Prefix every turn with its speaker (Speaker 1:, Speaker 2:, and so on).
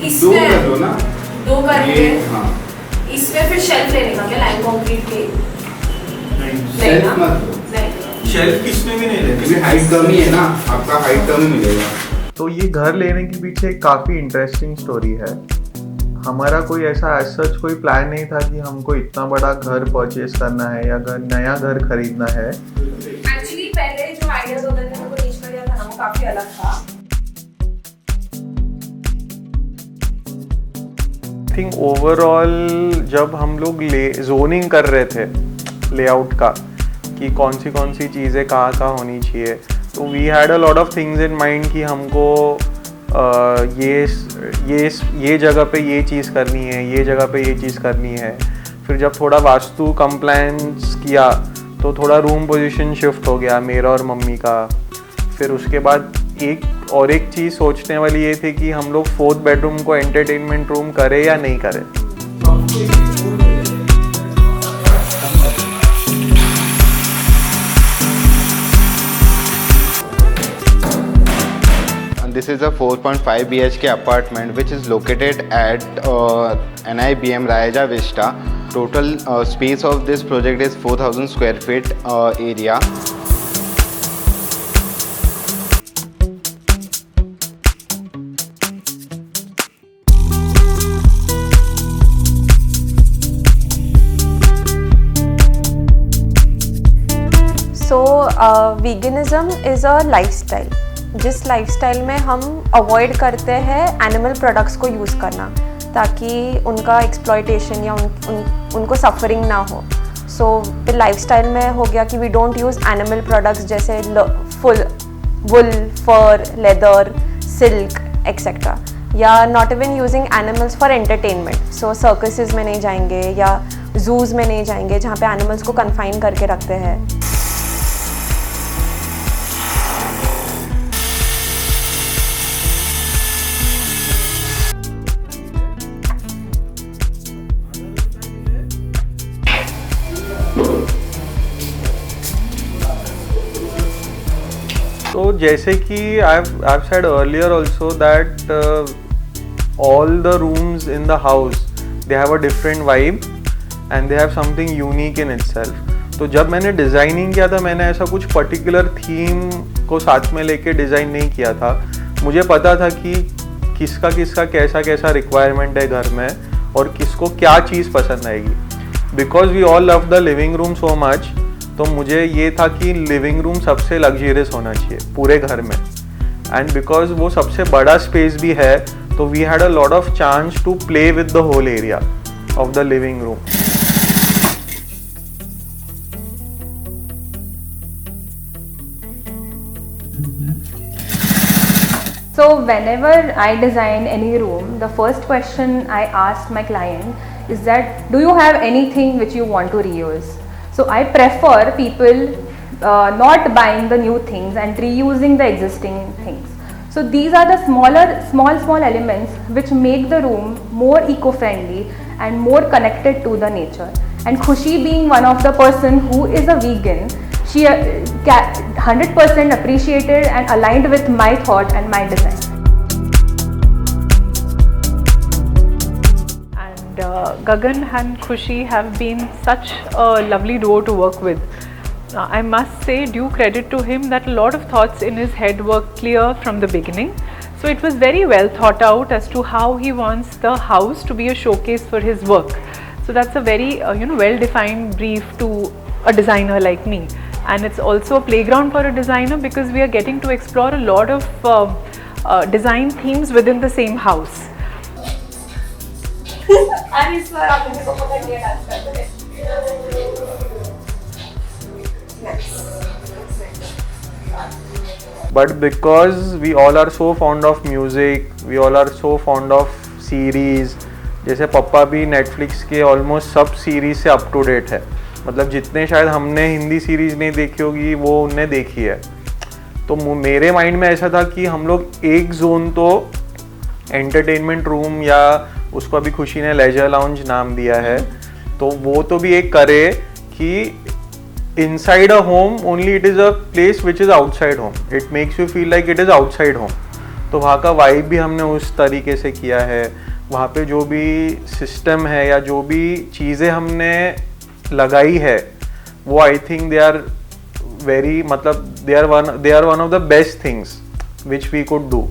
Speaker 1: इसमें
Speaker 2: दो कर दो ना,
Speaker 1: दो करके
Speaker 2: ये हाँ
Speaker 1: इसमें फिर शेल्फ लेने का क्या लाइम कंक्रीट के नहीं
Speaker 2: शेल्फ
Speaker 1: ना
Speaker 2: मत लो,
Speaker 1: नहीं
Speaker 3: शेल्फ किसमें भी नहीं लेते
Speaker 2: क्योंकि हाइट कम ही है ना, आपका हाइट कम ही मिलेगा।
Speaker 4: तो ये घर लेने के पीछे एक काफ़ी इंटरेस्टिंग स्टोरी है। हमारा कोई ऐसा सच कोई प्लान नहीं था कि हमको इतना बड़ा घर परचेज करना है या नया घर खरीदना है।
Speaker 1: एक्चुअली पहले जो आइडियाज होते थे मेरे को रीच कर दिया था ना वो काफी अलग था।
Speaker 4: थिंक ओवरऑल जब हम लोग जोनिंग कर रहे थे लेआउट का कि कौन सी चीज़ें कहाँ होनी चाहिए, तो we had a lot of things in mind कि हमको ये जगह पे ये चीज़ करनी है, ये जगह पे ये चीज़ करनी है। फिर जब थोड़ा वास्तु कंप्लायंस किया तो थोड़ा रूम पोजीशन शिफ्ट हो गया मेरा और मम्मी का। फिर उसके बाद एक चीज़ सोचने वाली ये थी कि हम लोग 4th बेडरूम को एंटरटेनमेंट रूम करें या नहीं करें।
Speaker 2: This is a 4.5 BHK apartment which is located at NIBM Raja Vista. Total space of this project is 4,000 square feet area.
Speaker 5: Veganism is a lifestyle, जिस लाइफस्टाइल में हम अवॉइड करते हैं एनिमल प्रोडक्ट्स को यूज़ करना ताकि उनका एक्सप्लॉयटेशन या उनको सफरिंग ना हो। सो फिर लाइफस्टाइल में हो गया कि we don't use animal products जैसे full wool, fur, leather, silk etcetera, या not even using animals for entertainment. So circuses में नहीं जाएंगे या जूज़ में नहीं जाएंगे जहाँ पे एनिमल्स को कन्फाइन करके रखते हैं।
Speaker 4: तो जैसे कि I've said earlier also that all the rooms in the house they have a different vibe and they have something unique in itself. तो जब मैंने डिज़ाइनिंग किया था मैंने ऐसा कुछ पर्टिकुलर थीम को साथ में लेके डिज़ाइन नहीं किया था। मुझे पता था कि किसका कैसा रिक्वायरमेंट है घर में और किसको क्या चीज़ पसंद आएगी। Because we all love the living room so much, तो मुझे ये था कि लिविंग रूम सबसे लग्जरियस होना चाहिए पूरे घर में। एंड बिकॉज वो सबसे बड़ा स्पेस भी है तो we had a lot of chance to play with the whole area of the living room.
Speaker 6: So whenever I design any room, the first question I ask my client is that, do you have anything which you want to reuse? So I prefer people not buying the new things and reusing the existing things. So these are the small elements which make the room more eco-friendly and more connected to the nature. And Khushi being one of the person who is a vegan, she 100% appreciated and aligned with my thought and my design.
Speaker 7: And Gagan and Khushi have been such a lovely duo to work with. I must say due credit to him that a lot of thoughts in his head were clear from the beginning. So it was very well thought out as to how he wants the house to be a showcase for his work. So that's a very well defined brief to a designer like me. And it's also a playground for a designer because we are getting to explore a lot of design themes within the same house.
Speaker 4: But because we all are so fond of music, we all are so fond of series, जैसे पप्पा भी Netflix के almost सब series से up to date है, मतलब जितने शायद हमने हिंदी सीरीज नहीं देखी होगी वो उनने देखी है। तो मेरे माइंड में ऐसा था कि हम लोग एक जोन तो एंटरटेनमेंट रूम या उसको अभी खुशी ने लेजर लाउंज नाम दिया है, तो वो तो भी एक करे कि inside a home only it is a place which is outside home, it makes you feel like it is outside home। तो वहाँ का वाइब भी हमने उस तरीके से किया है। वहाँ पे जो भी सिस्टम है या जो भी चीज़ें हमने लगाई है वो I think they are very, मतलब they are one of the best things which we could do.